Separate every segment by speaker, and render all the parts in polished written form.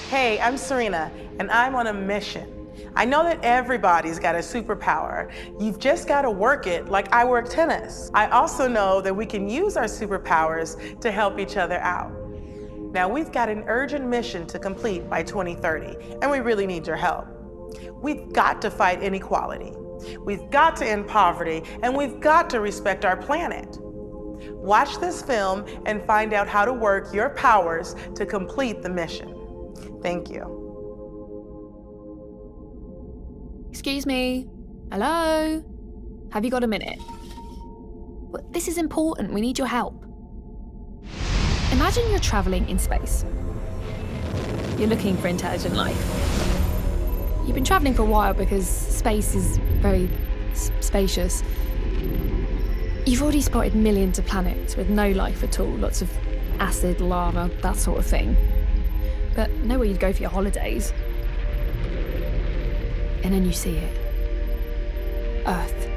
Speaker 1: Hey, I'm Serena, and I'm on a mission. I know that everybody's got a superpower. You've just got to work it like I work tennis. I also know that we can use our superpowers to help each other out. Now, we've got an urgent mission to complete by 2030, and we really need your help. We've got to fight inequality. We've got to end poverty, and we've got to respect our planet. Watch this film and find out how to work your powers to complete the mission. Thank you.
Speaker 2: Excuse me. Hello? Have you got a minute? Well, this is important. We need your help. Imagine you're travelling in space. You're looking for intelligent life. You've been travelling for a while because space is very spacious. You've already spotted millions of planets with no life at all, lots of acid, lava, that sort of thing. But nowhere you'd go for your holidays. And then you see it. Earth.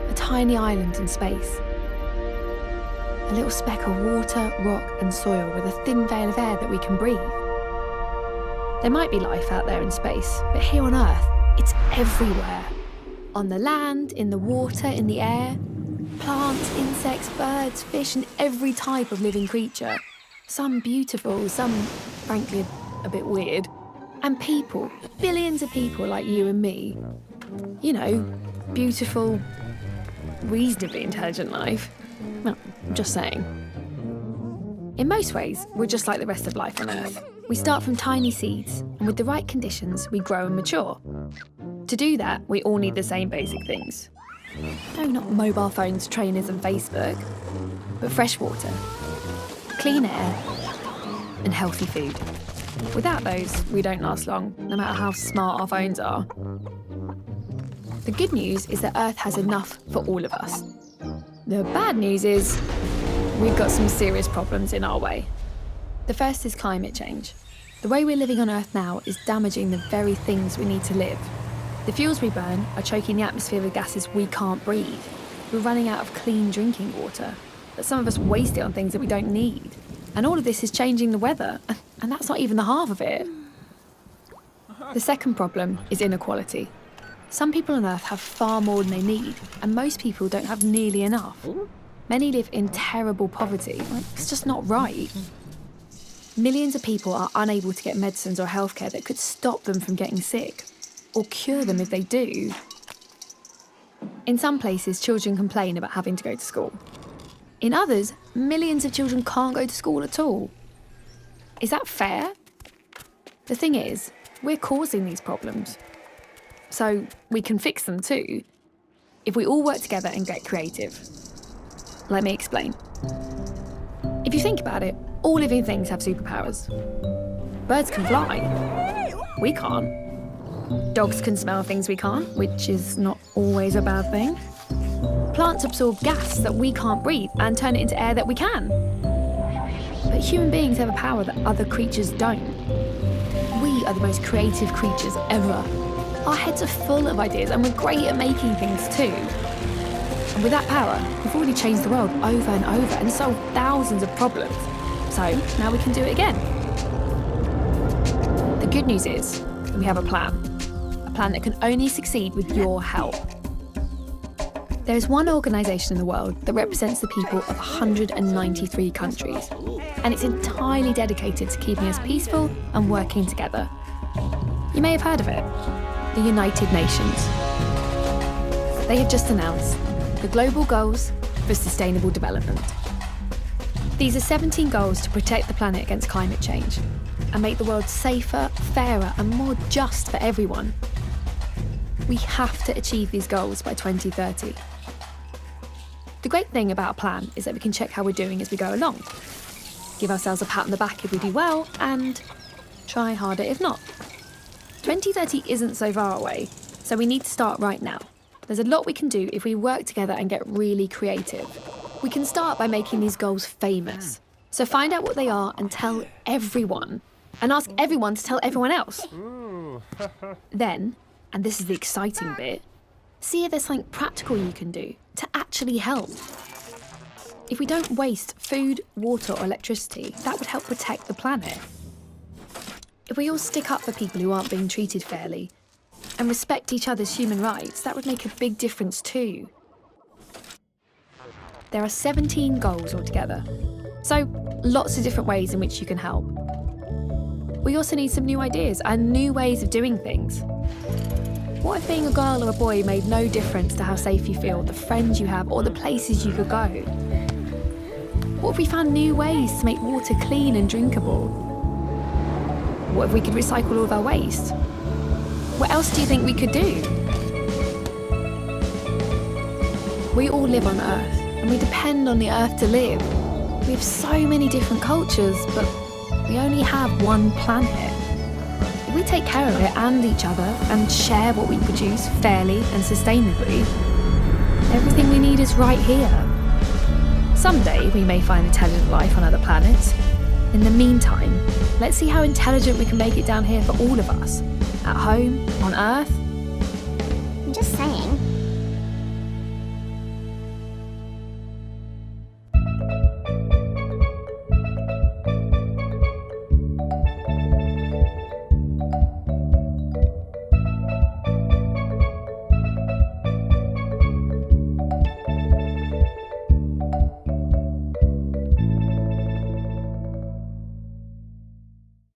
Speaker 2: A tiny island in space. A little speck of water, rock and soil with a thin veil of air that we can breathe. There might be life out there in space, but here on Earth, it's everywhere. On the land, in the water, in the air. Plants, insects, birds, fish and every type of living creature. Some beautiful, some, frankly, a bit weird. And people, billions of people like you and me. You know, beautiful, reasonably intelligent life. Well, I'm just saying. In most ways, we're just like the rest of life on Earth. We start from tiny seeds, and with the right conditions, we grow and mature. To do that, we all need the same basic things. No, not mobile phones, trainers and Facebook, but fresh water, clean air, and healthy food. Without those, we don't last long, no matter how smart our phones are. The good news is that Earth has enough for all of us. The bad news is we've got some serious problems in our way. The first is climate change. The way we're living on Earth now is damaging the very things we need to live. The fuels we burn are choking the atmosphere with gases we can't breathe. We're running out of clean drinking water, but some of us waste it on things that we don't need. And all of this is changing the weather, and that's not even the half of it. The second problem is inequality. Some people on Earth have far more than they need, and most people don't have nearly enough. Many live in terrible poverty. It's just not right. Millions of people are unable to get medicines or healthcare that could stop them from getting sick, or cure them if they do. In some places, children complain about having to go to school. In others, millions of children can't go to school at all. Is that fair? The thing is, we're causing these problems. So we can fix them too, if we all work together and get creative. Let me explain. If you think about it, all living things have superpowers. Birds can fly. We can't. Dogs can smell things we can't, which is not always a bad thing. Plants absorb gas that we can't breathe and turn it into air that we can. But human beings have a power that other creatures don't. We are the most creative creatures ever. Our heads are full of ideas and we're great at making things too. And with that power, we've already changed the world over and over and solved thousands of problems. So now we can do it again. The good news is we have a plan that can only succeed with your help. There is one organisation in the world that represents the people of 193 countries, and it's entirely dedicated to keeping us peaceful and working together. You may have heard of it, the United Nations. They have just announced the Global Goals for Sustainable Development. These are 17 goals to protect the planet against climate change and make the world safer, fairer and more just for everyone. We have to achieve these goals by 2030. The great thing about a plan is that we can check how we're doing as we go along. Give ourselves a pat on the back if we do well, and try harder if not. 2030 isn't so far away, so we need to start right now. There's a lot we can do if we work together and get really creative. We can start by making these goals famous. So find out what they are and tell everyone. And ask everyone to tell everyone else. Then, and this is the exciting bit, see if there's something practical you can do to actually help. If we don't waste food, water or electricity, that would help protect the planet. If we all stick up for people who aren't being treated fairly and respect each other's human rights, that would make a big difference too. There are 17 goals altogether, so lots of different ways in which you can help. We also need some new ideas and new ways of doing things. What if being a girl or a boy made no difference to how safe you feel, the friends you have, or the places you could go? What if we found new ways to make water clean and drinkable? What if we could recycle all of our waste? What else do you think we could do? We all live on Earth, and we depend on the Earth to live. We have so many different cultures, but we only have one planet. If we take care of it and each other and share what we produce fairly and sustainably, everything we need is right here. Someday we may find intelligent life on other planets. In the meantime, let's see how intelligent we can make it down here for all of us. At home, on Earth.
Speaker 3: I'm just saying.